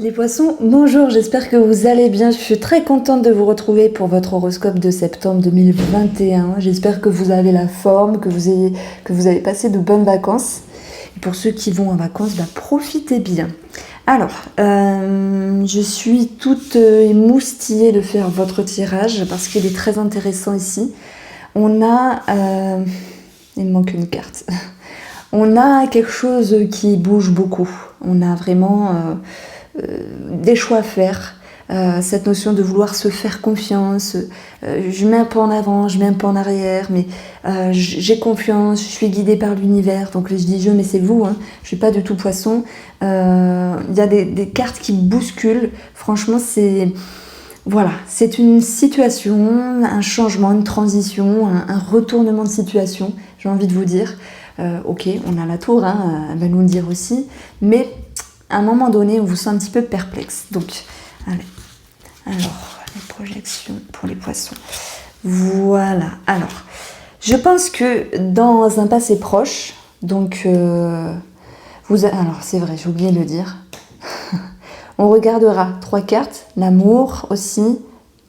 Les poissons, bonjour, j'espère que vous allez bien. Je suis très contente de vous retrouver pour votre horoscope de septembre 2021. J'espère que vous avez la forme, que vous avez passé de bonnes vacances. Et pour ceux qui vont en vacances, profitez bien. Alors, je suis toute émoustillée de faire votre tirage parce qu'il est très intéressant ici. On a... il me manque une carte. On a quelque chose qui bouge beaucoup. On a vraiment... des choix à faire, cette notion de vouloir se faire confiance, je mets un pas en avant, je mets un pas en arrière, mais j'ai confiance, je suis guidée par l'univers, donc je dis je, mais c'est vous, hein, je suis pas du tout poisson. Il y a des cartes qui bousculent, franchement c'est... Voilà, c'est une situation, un changement, une transition, un retournement de situation, j'ai envie de vous dire. Ok, on a la tour, hein, elle va nous le dire aussi, mais à un moment donné, on vous sent un petit peu perplexe. Donc, allez. Alors, les projections pour les poissons. Voilà. Alors, je pense que dans un passé proche, donc, alors c'est vrai, j'ai oublié de le dire. On regardera 3 cartes, l'amour aussi,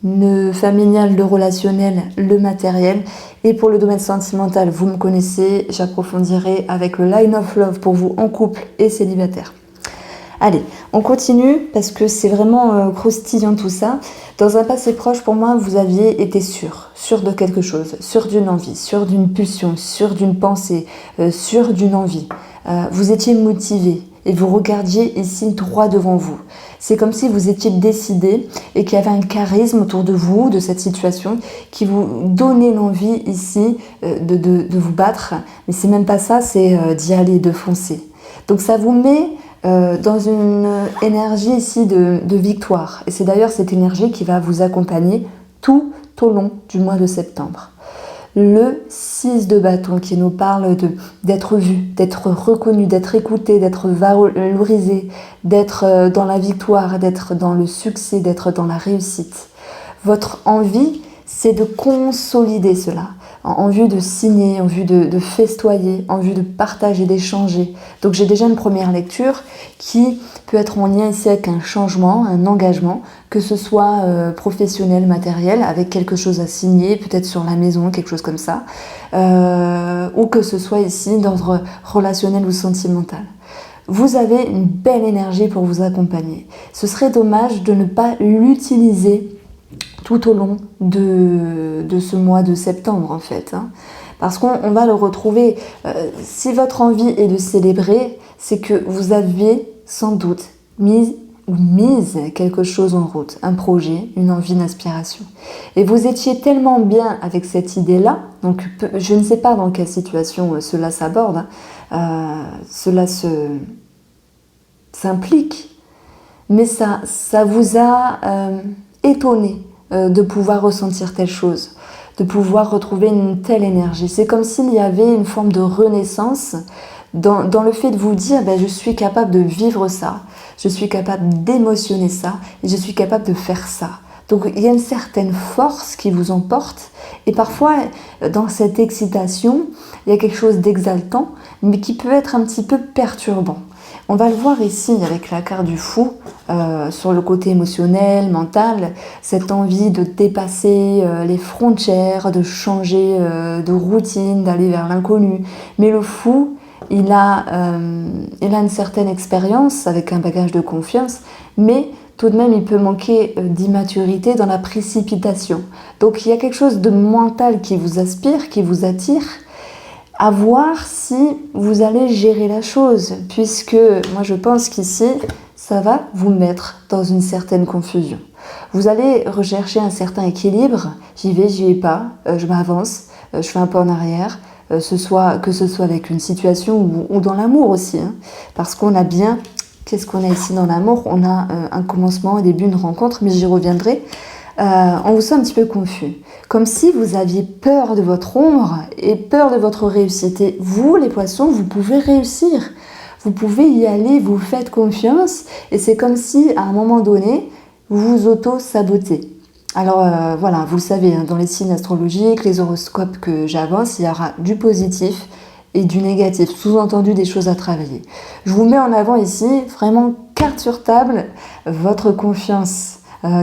le familial, le relationnel, le matériel. Et pour le domaine sentimental, vous me connaissez, j'approfondirai avec le line of love pour vous en couple et célibataire. Allez, on continue parce que c'est vraiment croustillant tout ça. Dans un passé proche, pour moi, vous aviez été sûr de quelque chose, sûr d'une envie, sûr d'une pulsion, sûr d'une pensée, sûr d'une envie. Vous étiez motivé et vous regardiez ici droit devant vous. C'est comme si vous étiez décidé et qu'il y avait un charisme autour de vous, de cette situation, qui vous donnait l'envie ici de vous battre. Mais c'est même pas ça, c'est d'y aller, de foncer. Donc ça vous met... dans une énergie ici de victoire. Et c'est d'ailleurs cette énergie qui va vous accompagner tout au long du mois de septembre. Le 6 de bâton qui nous parle d'être vu, d'être reconnu, d'être écouté, d'être valorisé, d'être dans la victoire, d'être dans le succès, d'être dans la réussite. Votre envie, c'est de consolider cela, en vue de signer, en vue de festoyer, en vue de partager, d'échanger. Donc j'ai déjà une première lecture qui peut être en lien ici avec un changement, un engagement, que ce soit professionnel, matériel, avec quelque chose à signer, peut-être sur la maison, quelque chose comme ça, ou que ce soit ici d'ordre relationnel ou sentimental. Vous avez une belle énergie pour vous accompagner. Ce serait dommage de ne pas l'utiliser tout au long de ce mois de septembre en fait, hein. Parce qu'on va le retrouver. Si votre envie est de célébrer, c'est que vous aviez sans doute mise quelque chose en route, un projet, une envie, une aspiration. Et vous étiez tellement bien avec cette idée-là, donc je ne sais pas dans quelle situation cela s'aborde, cela s'implique, mais ça vous a étonné de pouvoir ressentir telle chose, de pouvoir retrouver une telle énergie. C'est comme s'il y avait une forme de renaissance dans le fait de vous dire je suis capable de vivre ça, je suis capable d'émotionner ça et je suis capable de faire ça. Donc il y a une certaine force qui vous emporte et parfois dans cette excitation, il y a quelque chose d'exaltant mais qui peut être un petit peu perturbant. On va le voir ici avec la carte du fou, sur le côté émotionnel, mental, cette envie de dépasser les frontières, de changer de routine, d'aller vers l'inconnu. Mais le fou, il a une certaine expérience avec un bagage de confiance, mais tout de même il peut manquer d'immaturité dans la précipitation. Donc il y a quelque chose de mental qui vous aspire, qui vous attire, à voir si vous allez gérer la chose, puisque moi je pense qu'ici, ça va vous mettre dans une certaine confusion. Vous allez rechercher un certain équilibre, j'y vais pas, je m'avance, je fais un pas en arrière, que ce soit avec une situation ou dans l'amour aussi, hein, parce qu'on a bien, qu'est-ce qu'on a ici dans l'amour? On a un commencement, un début, une rencontre, mais j'y reviendrai. On vous sent un petit peu confus, comme si vous aviez peur de votre ombre et peur de votre réussite. Et vous, les poissons, vous pouvez réussir, vous pouvez y aller, vous faites confiance, et c'est comme si, à un moment donné, vous vous auto-sabotez. Alors voilà, vous le savez, hein, dans les signes astrologiques, les horoscopes que j'avance, il y aura du positif et du négatif, sous-entendu des choses à travailler. Je vous mets en avant ici vraiment carte sur table, votre confiance,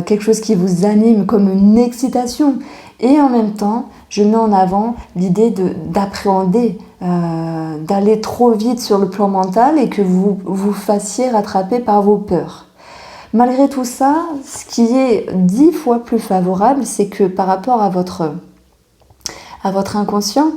quelque chose qui vous anime comme une excitation. Et en même temps, je mets en avant l'idée d'appréhender, d'aller trop vite sur le plan mental et que vous vous fassiez rattraper par vos peurs. Malgré tout ça, ce qui est 10 fois plus favorable, c'est que par rapport à votre inconscient,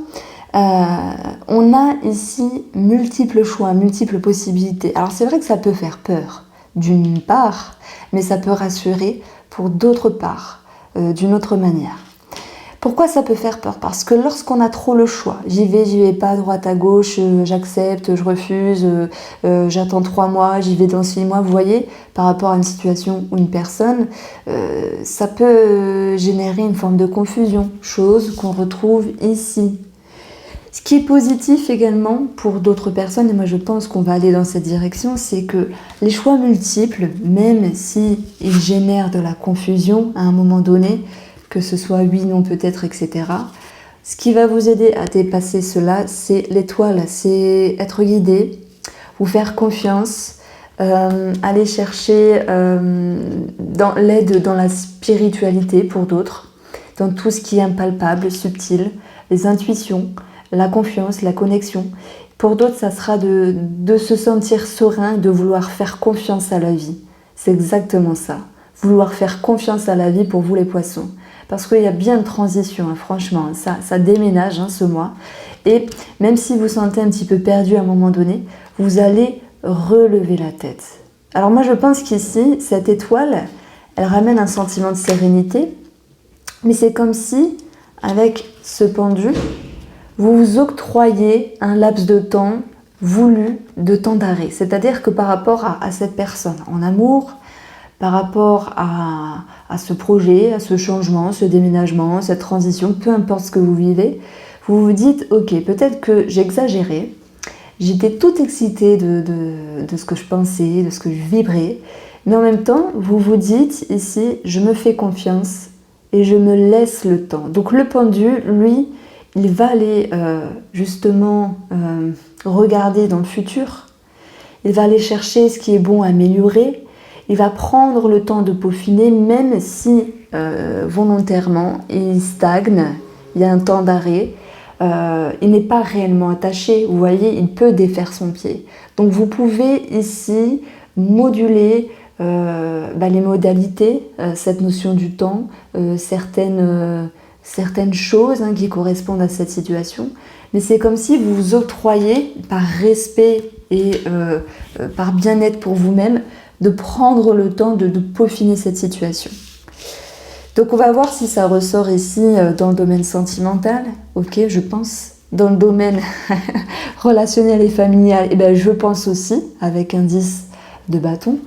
on a ici multiples choix, multiples possibilités. Alors c'est vrai que ça peut faire peur, d'une part, mais ça peut rassurer pour d'autre part, d'une autre manière. Pourquoi ça peut faire peur? Parce que lorsqu'on a trop le choix, j'y vais pas, droite à gauche, j'accepte, je refuse, j'attends 3 mois, j'y vais dans 6 mois, vous voyez, par rapport à une situation ou une personne, ça peut générer une forme de confusion, chose qu'on retrouve ici. Ce qui est positif également pour d'autres personnes, et moi je pense qu'on va aller dans cette direction, c'est que les choix multiples, même s'ils génèrent de la confusion à un moment donné, que ce soit oui, non, peut-être, etc. Ce qui va vous aider à dépasser cela, c'est l'étoile, c'est être guidé, vous faire confiance, aller chercher dans l'aide dans la spiritualité pour d'autres, dans tout ce qui est impalpable, subtil, les intuitions, la confiance, la connexion. Pour d'autres, ça sera de se sentir serein, de vouloir faire confiance à la vie. C'est exactement ça. Vouloir faire confiance à la vie pour vous les poissons. Parce qu'il y a bien de transition, hein, franchement, ça déménage ce mois. Et même si vous sentez un petit peu perdu à un moment donné, vous allez relever la tête. Alors moi je pense qu'ici, cette étoile, elle ramène un sentiment de sérénité, mais c'est comme si, avec ce pendu, vous vous octroyez un laps de temps voulu de temps d'arrêt. C'est-à-dire que par rapport à cette personne en amour, par rapport à ce projet, à ce changement, ce déménagement, cette transition, peu importe ce que vous vivez, vous vous dites « Ok, peut-être que j'exagérais, j'étais toute excitée de ce que je pensais, de ce que je vibrais, mais en même temps, vous vous dites ici « Je me fais confiance et je me laisse le temps ». Donc le pendule, lui, il va aller justement regarder dans le futur, il va aller chercher ce qui est bon à améliorer. Il va prendre le temps de peaufiner, même si volontairement il stagne, il y a un temps d'arrêt, il n'est pas réellement attaché, vous voyez, il peut défaire son pied. Donc vous pouvez ici moduler les modalités, cette notion du temps, certaines choses qui correspondent à cette situation, mais c'est comme si vous vous octroyez par respect et par bien-être pour vous-même, de prendre le temps de peaufiner cette situation. Donc on va voir si ça ressort ici dans le domaine sentimental, ok, je pense. Dans le domaine relationnel et familial, je pense aussi, avec un 10 de bâton.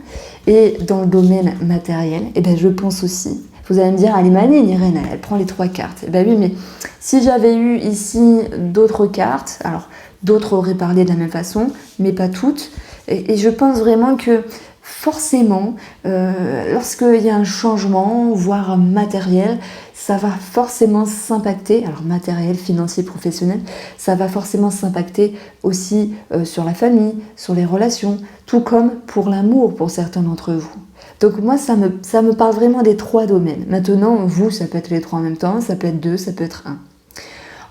Et dans le domaine matériel, je pense aussi. Vous allez me dire, elle est maligne, Irène, elle prend les 3 cartes. Oui, mais si j'avais eu ici d'autres cartes, alors d'autres auraient parlé de la même façon, mais pas toutes. Et je pense vraiment que forcément, lorsqu'il y a un changement, voire matériel, ça va forcément s'impacter, alors matériel, financier, professionnel, ça va forcément s'impacter aussi sur la famille, sur les relations, tout comme pour l'amour pour certains d'entre vous. Donc moi, ça me parle vraiment des 3 domaines. Maintenant, vous, ça peut être les 3 en même temps, ça peut être 2, ça peut être 1.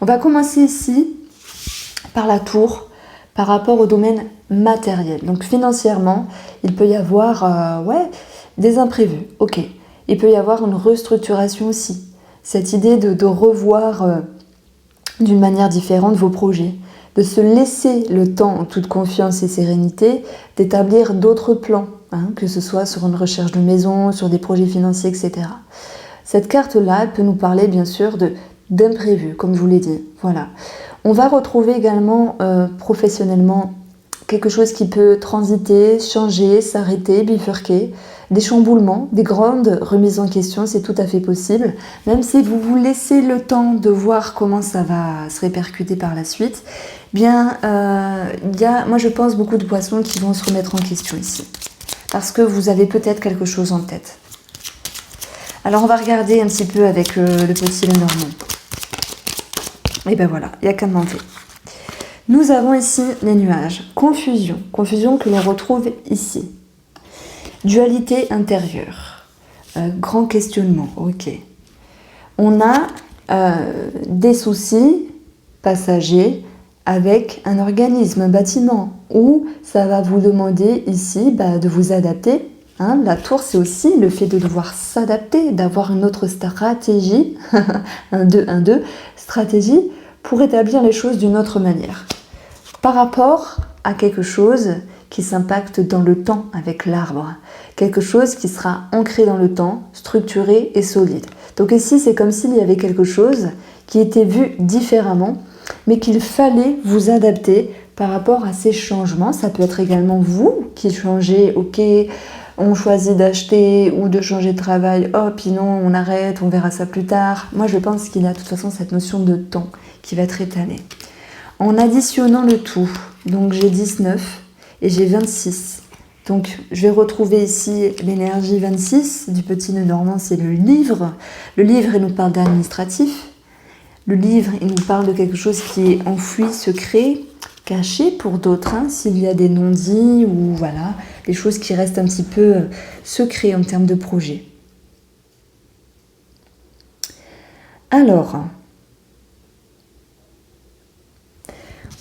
On va commencer ici par la tour, par rapport au domaine matériel. Donc financièrement, il peut y avoir des imprévus, ok. Il peut y avoir une restructuration aussi. Cette idée de revoir d'une manière différente vos projets, de se laisser le temps en toute confiance et sérénité, d'établir d'autres plans, que ce soit sur une recherche de maison, sur des projets financiers, etc. Cette carte-là, elle peut nous parler bien sûr d'imprévus, comme je vous l'ai dit. Voilà. On va retrouver également professionnellement quelque chose qui peut transiter, changer, s'arrêter, bifurquer, des chamboulements, des grandes remises en question, c'est tout à fait possible. Même si vous vous laissez le temps de voir comment ça va se répercuter par la suite, il y a, moi je pense, beaucoup de poissons qui vont se remettre en question ici. Parce que vous avez peut-être quelque chose en tête. Alors on va regarder un petit peu avec le petit Lenormand. Et voilà, il n'y a qu'à demander. Nous avons ici les nuages. Confusion que l'on retrouve ici. Dualité intérieure. Grand questionnement, ok. On a des soucis passagers avec un organisme, un bâtiment, où ça va vous demander ici de vous adapter. La tour, c'est aussi le fait de devoir s'adapter, d'avoir une autre stratégie, 1-2, stratégie, pour établir les choses d'une autre manière. Par rapport à quelque chose qui s'impacte dans le temps avec l'arbre, quelque chose qui sera ancré dans le temps, structuré et solide. Donc ici, c'est comme s'il y avait quelque chose qui était vu différemment, mais qu'il fallait vous adapter par rapport à ces changements. Ça peut être également vous qui changez, ok, on choisit d'acheter ou de changer de travail, oh puis non, on arrête, on verra ça plus tard. Moi, je pense qu'il y a de toute façon cette notion de temps qui va être étalée. En additionnant le tout, donc j'ai 19 et j'ai 26. Donc je vais retrouver ici l'énergie 26 du petit nœud normand, c'est le livre. Le livre, il nous parle d'administratif. Le livre, il nous parle de quelque chose qui est enfoui, secret, caché pour d'autres, s'il y a des non-dits ou voilà, des choses qui restent un petit peu secrets en termes de projet. Alors,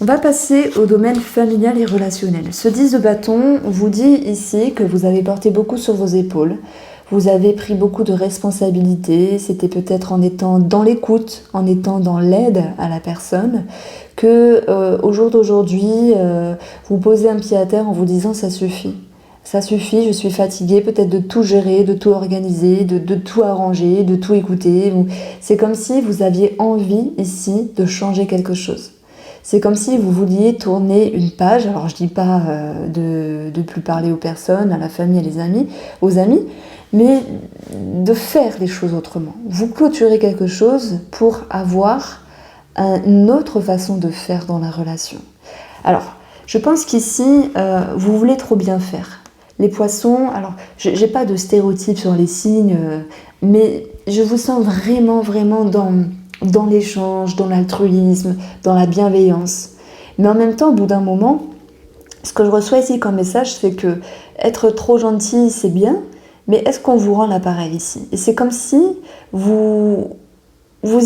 on va passer au domaine familial et relationnel. Ce 10 de bâton vous dit ici que vous avez porté beaucoup sur vos épaules. Vous avez pris beaucoup de responsabilités. C'était peut-être en étant dans l'écoute, en étant dans l'aide à la personne, que au jour d'aujourd'hui, vous posez un pied à terre en vous disant ça suffit. Ça suffit, je suis fatiguée peut-être de tout gérer, de tout organiser, de tout arranger, de tout écouter. C'est comme si vous aviez envie ici de changer quelque chose. C'est comme si vous vouliez tourner une page. Alors je ne dis pas de plus parler aux personnes, à la famille, aux amis, mais de faire les choses autrement. Vous clôturez quelque chose pour avoir une autre façon de faire dans la relation. Alors, je pense qu'ici, vous voulez trop bien faire. Les poissons, alors, j'ai pas de stéréotypes sur les signes, mais je vous sens vraiment, vraiment dans l'échange, dans l'altruisme, dans la bienveillance. Mais en même temps, au bout d'un moment, ce que je reçois ici comme message, c'est que être trop gentil, c'est bien, mais est-ce qu'on vous rend l'appareil ici? Et c'est comme si vous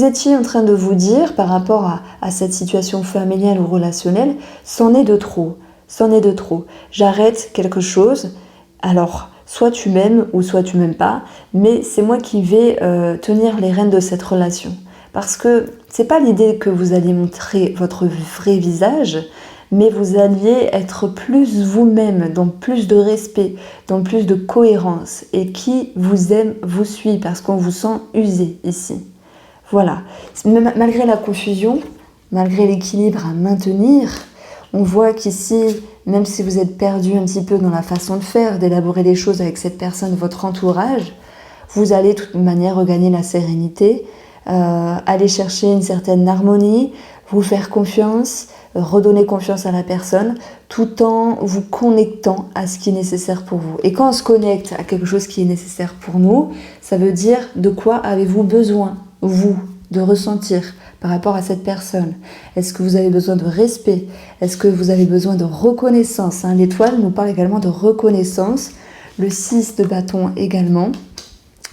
étiez en train de vous dire, par rapport à cette situation familiale ou relationnelle, c'en est de trop, c'en est de trop. J'arrête quelque chose, alors soit tu m'aimes ou soit tu m'aimes pas, mais c'est moi qui vais tenir les rênes de cette relation. Parce que c'est pas l'idée que vous alliez montrer votre vrai visage, mais vous alliez être plus vous-même, dans plus de respect, dans plus de cohérence. Et qui vous aime, vous suit, parce qu'on vous sent usé ici. Voilà. Malgré la confusion, malgré l'équilibre à maintenir, on voit qu'ici, même si vous êtes perdu un petit peu dans la façon de faire, d'élaborer les choses avec cette personne, votre entourage, vous allez de toute manière regagner la sérénité, aller chercher une certaine harmonie, vous faire confiance, redonner confiance à la personne, tout en vous connectant à ce qui est nécessaire pour vous. Et quand on se connecte à quelque chose qui est nécessaire pour nous, ça veut dire de quoi avez-vous besoin, vous, de ressentir par rapport à cette personne. Est-ce que vous avez besoin de respect? Est-ce que vous avez besoin de reconnaissance? L'étoile nous parle également de reconnaissance, le 6 de bâton également.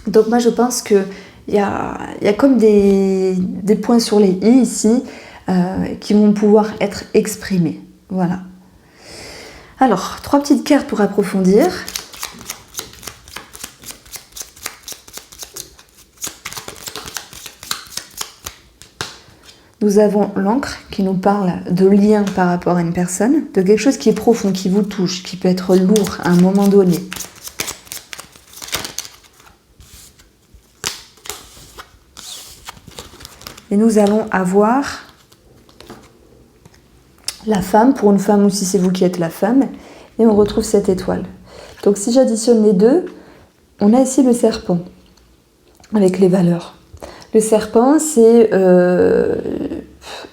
Donc moi je pense que il y a comme des points sur les i ici qui vont pouvoir être exprimés. Voilà. Alors, 3 petites cartes pour approfondir. Nous avons l'encre qui nous parle de lien par rapport à une personne, de quelque chose qui est profond, qui vous touche, qui peut être lourd à un moment donné. Et nous allons avoir la femme, pour une femme ou si c'est vous qui êtes la femme, et on retrouve cette étoile. Donc si j'additionne les deux, on a ici le serpent, avec les valeurs. Le serpent, c'est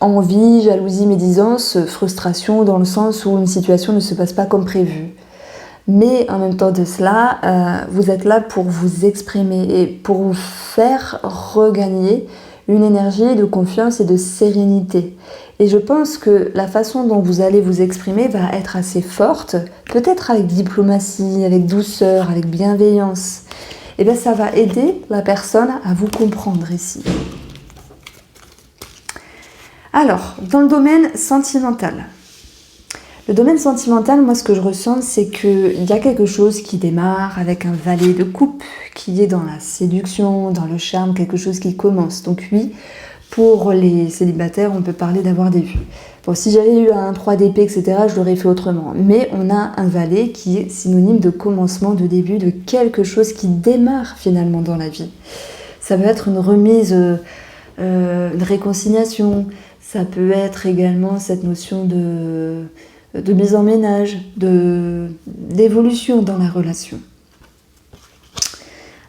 envie, jalousie, médisance, frustration, dans le sens où une situation ne se passe pas comme prévu. Mais en même temps de cela, vous êtes là pour vous exprimer et pour vous faire regagner une énergie de confiance et de sérénité. Et je pense que la façon dont vous allez vous exprimer va être assez forte, peut-être avec diplomatie, avec douceur, avec bienveillance. Et bien ça va aider la personne à vous comprendre ici. Alors, dans le domaine sentimental. Le domaine sentimental, moi ce que je ressens, c'est qu'il y a quelque chose qui démarre avec un valet de coupe, qui est dans la séduction, dans le charme, quelque chose qui commence. Donc oui, pour les célibataires, on peut parler d'avoir des vues. Bon, si j'avais eu un 3 d'épée, etc., je l'aurais fait autrement. Mais on a un valet qui est synonyme de commencement, de début, de quelque chose qui démarre finalement dans la vie. Ça peut être une remise, une réconciliation. Ça peut être également cette notion de mise en ménage, d'évolution dans la relation.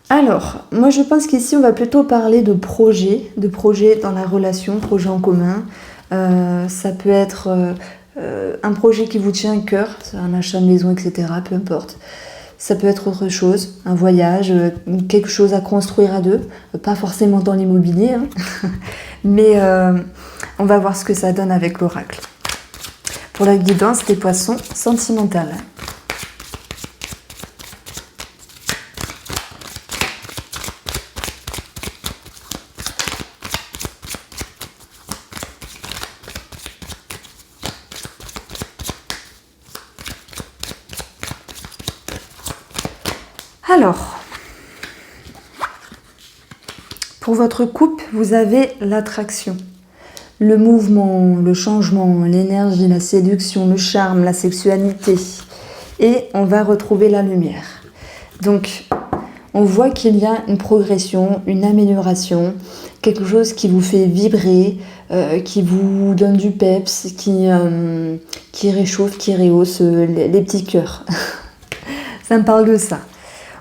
Alors, moi je pense qu'ici on va plutôt parler de projet dans la relation, projet en commun. Ça peut être un projet qui vous tient à cœur, un achat de maison, etc., peu importe. Ça peut être autre chose, un voyage, quelque chose à construire à deux, pas forcément dans l'immobilier, hein. Mais on va voir ce que ça donne avec l'oracle. Pour la guidance des poissons sentimentales. Alors, pour votre couple, vous avez l'attraction, le mouvement, le changement, l'énergie, la séduction, le charme, la sexualité. Et on va retrouver la lumière. Donc, on voit qu'il y a une progression, une amélioration, quelque chose qui vous fait vibrer, qui vous donne du peps, qui réchauffe, qui rehausse les petits cœurs. Ça me parle de ça.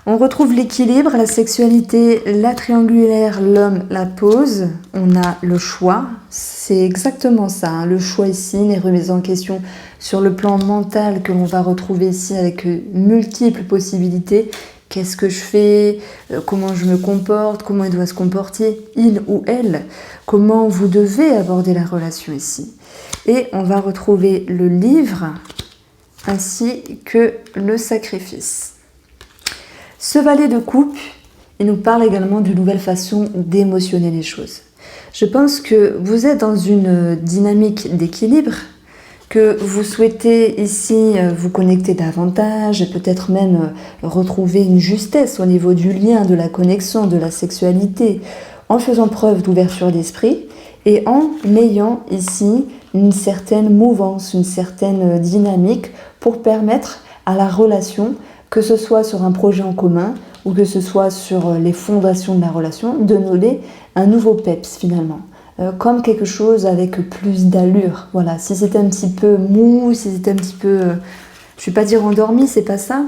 On retrouve l'équilibre, la sexualité, la triangulaire, l'homme, la pause. On a le choix, c'est exactement ça, hein, le choix ici, les remises en question sur le plan mental que l'on va retrouver ici avec multiples possibilités. Qu'est-ce que je fais? Comment je me comporte? Comment il doit se comporter, il ou elle? Comment vous devez aborder la relation ici? Et on va retrouver le livre ainsi que le sacrifice. Ce valet de coupe, il nous parle également d'une nouvelle façon d'émotionner les choses. Je pense que vous êtes dans une dynamique d'équilibre, que vous souhaitez ici vous connecter davantage, peut-être même retrouver une justesse au niveau du lien, de la connexion, de la sexualité, en faisant preuve d'ouverture d'esprit et en ayant ici une certaine mouvance, une certaine dynamique pour permettre à la relation, que ce soit sur un projet en commun ou que ce soit sur les fondations de la relation, de donner un nouveau peps finalement. Comme quelque chose avec plus d'allure. Voilà, si c'était un petit peu mou, si c'était un petit peu, je vais pas dire endormi, c'est pas ça,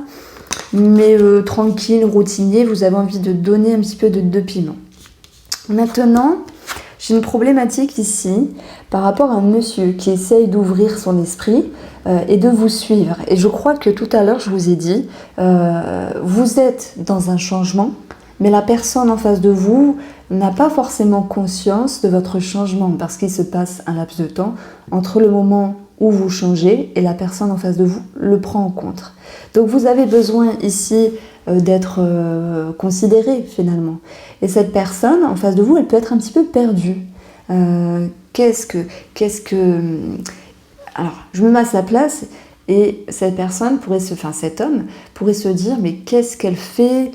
mais tranquille, routinier, vous avez envie de donner un petit peu de piment. Maintenant, j'ai une problématique ici par rapport à un monsieur qui essaye d'ouvrir son esprit et de vous suivre. Et je crois que tout à l'heure, je vous ai dit, vous êtes dans un changement, mais la personne en face de vous n'a pas forcément conscience de votre changement parce qu'il se passe un laps de temps entre le moment où vous changez et la personne en face de vous le prend en compte. Donc vous avez besoin ici d'être considéré finalement. Et cette personne en face de vous, elle peut être un petit peu perdue. Alors, je me mets à sa place et cette personne cet homme pourrait se dire mais qu'est-ce qu'elle fait,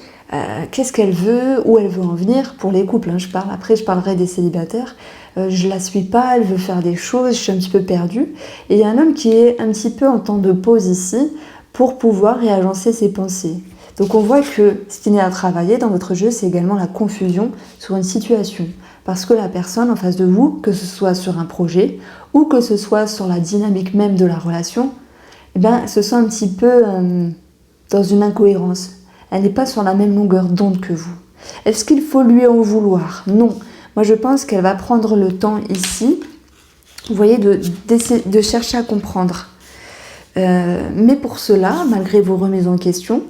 qu'est-ce qu'elle veut, où elle veut en venir pour les couples. Hein, après, je parlerai des célibataires. Je la suis pas, elle veut faire des choses, je suis un petit peu perdue. Et il y a un homme qui est un petit peu en temps de pause ici pour pouvoir réagencer ses pensées. Donc on voit que ce qui n'est à travailler dans votre jeu, c'est également la confusion sur une situation. Parce que la personne en face de vous, que ce soit sur un projet ou que ce soit sur la dynamique même de la relation, se sent un petit peu dans une incohérence. Elle n'est pas sur la même longueur d'onde que vous. Est-ce qu'il faut lui en vouloir? Non. Moi je pense qu'elle va prendre le temps ici, vous voyez, de chercher à comprendre. Mais pour cela, malgré vos remises en question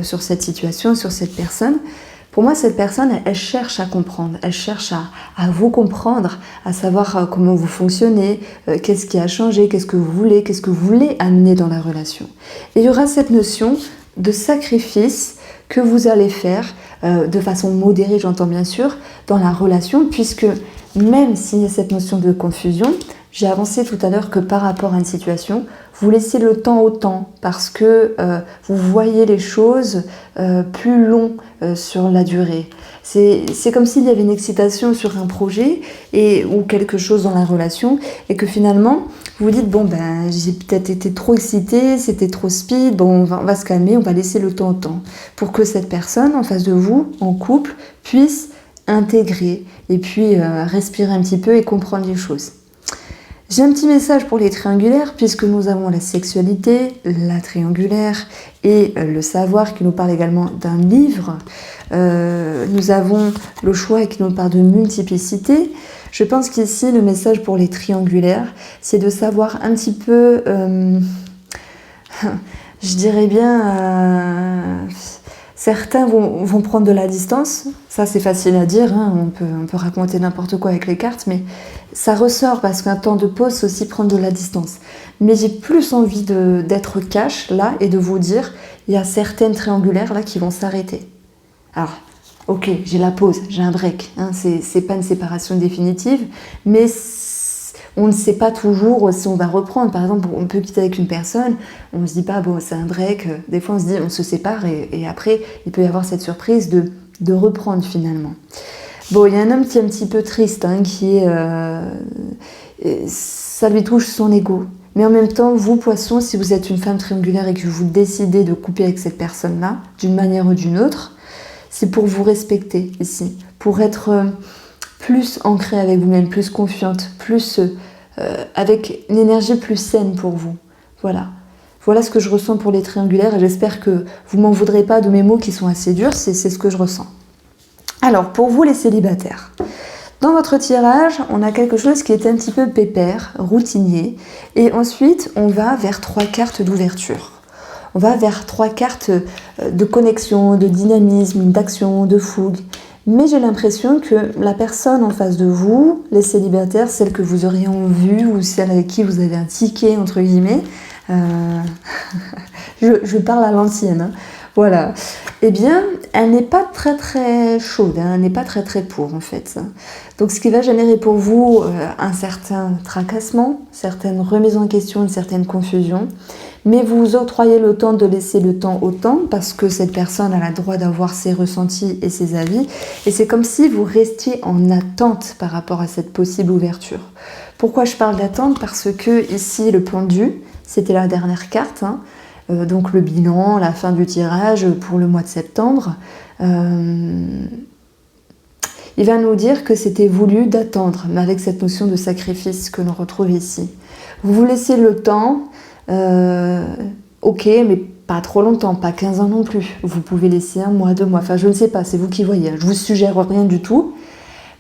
sur cette situation, sur cette personne, Pour moi, cette personne, elle cherche à comprendre, elle cherche à vous comprendre, à savoir comment vous fonctionnez, qu'est-ce qui a changé, qu'est-ce que vous voulez amener dans la relation. Et il y aura cette notion de sacrifice que vous allez faire de façon modérée, j'entends bien sûr, dans la relation, puisque même s'il y a cette notion de confusion, j'ai avancé tout à l'heure que par rapport à une situation, vous laissez le temps au temps parce que vous voyez les choses plus long sur la durée. C'est comme s'il y avait une excitation sur un projet ou quelque chose dans la relation et que finalement vous vous dites bon ben j'ai peut-être été trop excitée, c'était trop speed, bon on va se calmer, on va laisser le temps au temps pour que cette personne en face de vous, en couple, puisse intégrer et puis respirer un petit peu et comprendre les choses. J'ai un petit message pour les triangulaires puisque nous avons la sexualité, la triangulaire et le savoir qui nous parle également d'un livre. Nous avons le choix qui nous parle de multiplicité. Je pense qu'ici le message pour les triangulaires, c'est de savoir un petit peu, je dirais bien... Certains vont prendre de la distance, ça c'est facile à dire, hein, on peut raconter n'importe quoi avec les cartes, mais ça ressort parce qu'un temps de pause c'est aussi prendre de la distance. Mais j'ai plus envie d'être cash là et de vous dire, il y a certaines triangulaires là qui vont s'arrêter. Alors, ok, j'ai la pause, j'ai un break, hein, c'est pas une séparation définitive, mais on ne sait pas toujours si on va reprendre. Par exemple, on peut quitter avec une personne, on ne se dit pas, bon, c'est un break. Des fois, on se dit, on se sépare et après, il peut y avoir cette surprise de reprendre finalement. Bon, il y a un homme qui est un petit peu triste, hein, ça lui touche son ego. Mais en même temps, vous, poissons, si vous êtes une femme triangulaire et que vous décidez de couper avec cette personne-là, d'une manière ou d'une autre, c'est pour vous respecter ici, pour être... plus ancrée avec vous-même, plus confiante, plus avec une énergie plus saine pour vous. Voilà. Voilà ce que je ressens pour les triangulaires et j'espère que vous m'en voudrez pas de mes mots qui sont assez durs, c'est ce que je ressens. Alors, pour vous les célibataires, dans votre tirage, on a quelque chose qui est un petit peu pépère, routinier, et ensuite on va vers 3 cartes d'ouverture. On va vers 3 cartes de connexion, de dynamisme, d'action, de fougue. Mais j'ai l'impression que la personne en face de vous, les célibataires, celle que vous auriez en vue ou celle avec qui vous avez un ticket, entre guillemets, je parle à l'ancienne, hein, voilà, eh bien, elle n'est pas très très chaude, hein, elle n'est pas très très pour en fait. Donc ce qui va générer pour vous un certain tracassement, certaines remises en question, une certaine confusion, mais vous vous octroyez le temps de laisser le temps au temps parce que cette personne a le droit d'avoir ses ressentis et ses avis et c'est comme si vous restiez en attente par rapport à cette possible ouverture. Pourquoi je parle d'attente? Parce que ici le pendu, c'était la dernière carte, hein, donc le bilan, la fin du tirage pour le mois de septembre. Il va nous dire que c'était voulu d'attendre, mais avec cette notion de sacrifice que l'on retrouve ici. Vous vous laissez le temps, ok, mais pas trop longtemps, pas 15 ans non plus. Vous pouvez laisser 1 mois, 2 mois, enfin je ne sais pas, c'est vous qui voyez. Je vous suggère rien du tout,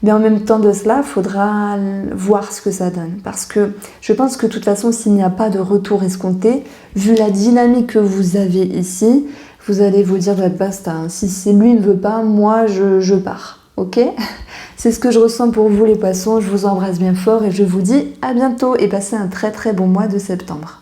mais en même temps de cela, il faudra voir ce que ça donne. Parce que je pense que de toute façon, s'il n'y a pas de retour escompté, vu la dynamique que vous avez ici, vous allez vous dire, bah, basta, hein, si lui ne veut pas, moi je pars. Ok? C'est ce que je ressens pour vous les poissons, je vous embrasse bien fort et je vous dis à bientôt et passez un très très bon mois de septembre.